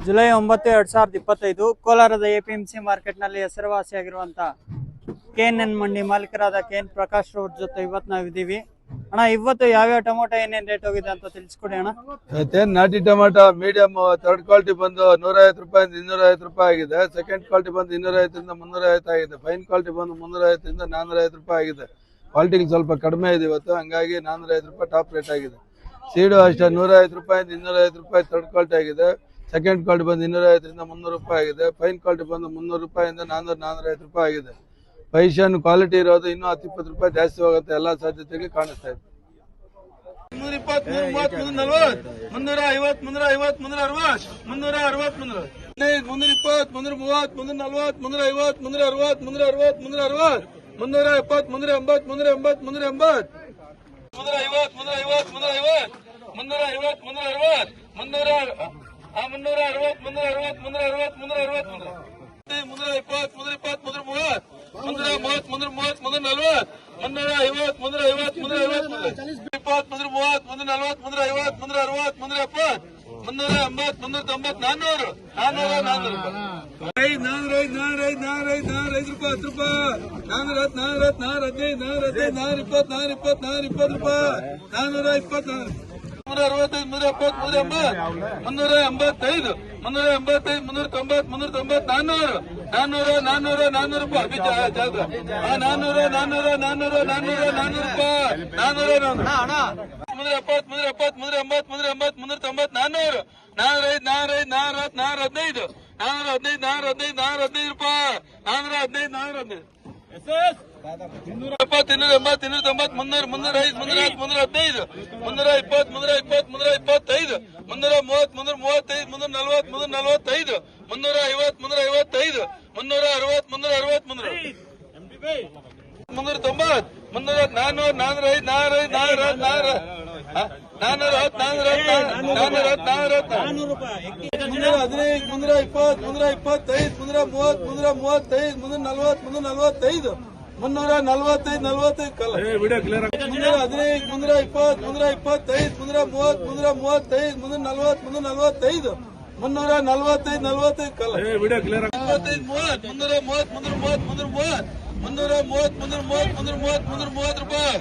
July 9, 2025 ಕೋಲಾರದ APMC ಮಾರ್ಕೆಟ್ನಲ್ಲಿ ಹೆಸರುವಾಸಿಯಾಗಿರುವಂತಹ ಕೆಎನ್ಎನ್ ಮಂಡಿ ಮಾಲೀಕರಾದ ಕೆಎನ್ ಪ್ರಕಾಶ್ ಅವ್ರ ಜೊತೆ ಇವತ್ತು ನಾವಿದ್ದೀವಿ. ಅಣ್ಣ, ಇವತ್ತು ಯಾವ್ಯಾವ ಟೊಮೊಟೊ ಏನೇನ್ ರೇಟ್ ಹೋಗಿದೆ ಅಂತ ತಿಳಿಸ್ಕೊಡಿ ಅಣ್ಣ. ಇವತ್ತೇನು ನಾಟಿ ಟೊಮೊಟೊ ಮೀಡಿಯಂ ಥರ್ಡ್ ಕ್ವಾಲಿಟಿ ಬಂದು 150 ರೂಪಾಯಿಂದ 250 ರೂಪಾಯಿ ಆಗಿದೆ. ಸೆಕೆಂಡ್ ಕ್ವಾಲಿಟಿ ಬಂದು 250 ರಿಂದ 350 ಆಗಿದೆ. ಫೈನ್ ಕ್ವಾಲಿಟಿ ಬಂದು 350 ರಿಂದ 450 ರೂಪಾಯಿ ಆಗಿದೆ. ಕ್ವಾಲಿಟಿ ಸ್ವಲ್ಪ ಕಡಿಮೆ ಇದೆ ಇವತ್ತು, ಹಂಗಾಗಿ 450 ರೂಪಾಯಿ ಟಾಪ್ ರೇಟ್ ಆಗಿದೆ. ಸೀಡು ಅಷ್ಟೇ 150 ರೂಪಾಯಿಂದ 250 ರೂಪಾಯಿ ಥರ್ಡ್ ಕ್ವಾಲಿಟಿ ಆಗಿದೆ. ಸೆಕೆಂಡ್ ಕ್ವಾಲಿಟಿ ಬಂದು 250 ರಿಂದ 300 ರೂಪಾಯಿ ಆಗಿದೆ. ಫೈನ್ ಕ್ವಾಲಿಟಿ ಬಂದು 300 ರೂಪಾಯಿಂದ 450 ರೂಪಾಯಿ ಆಗಿದೆ. ಪೈಶನ್ ಕ್ವಾಲಿಟಿ ಇರೋದು ಇನ್ನೂ 10-20 ರೂಪಾಯಿ ಜಾಸ್ತಿ ಹೋಗುತ್ತೆ, ಎಲ್ಲ ಸಾಧ್ಯತೆಗೆ ಕಾಣಿಸ್ತಾ ಇದೆ. 320, 330, 340, 350, 350, 360, 360, 320, 330, 340, 350, 360, 360, 360, 370, 380, 380, 380, 350, 350, 350, 350, 360, 360, 360, 360, 330 ರೂಪಾಯಿ.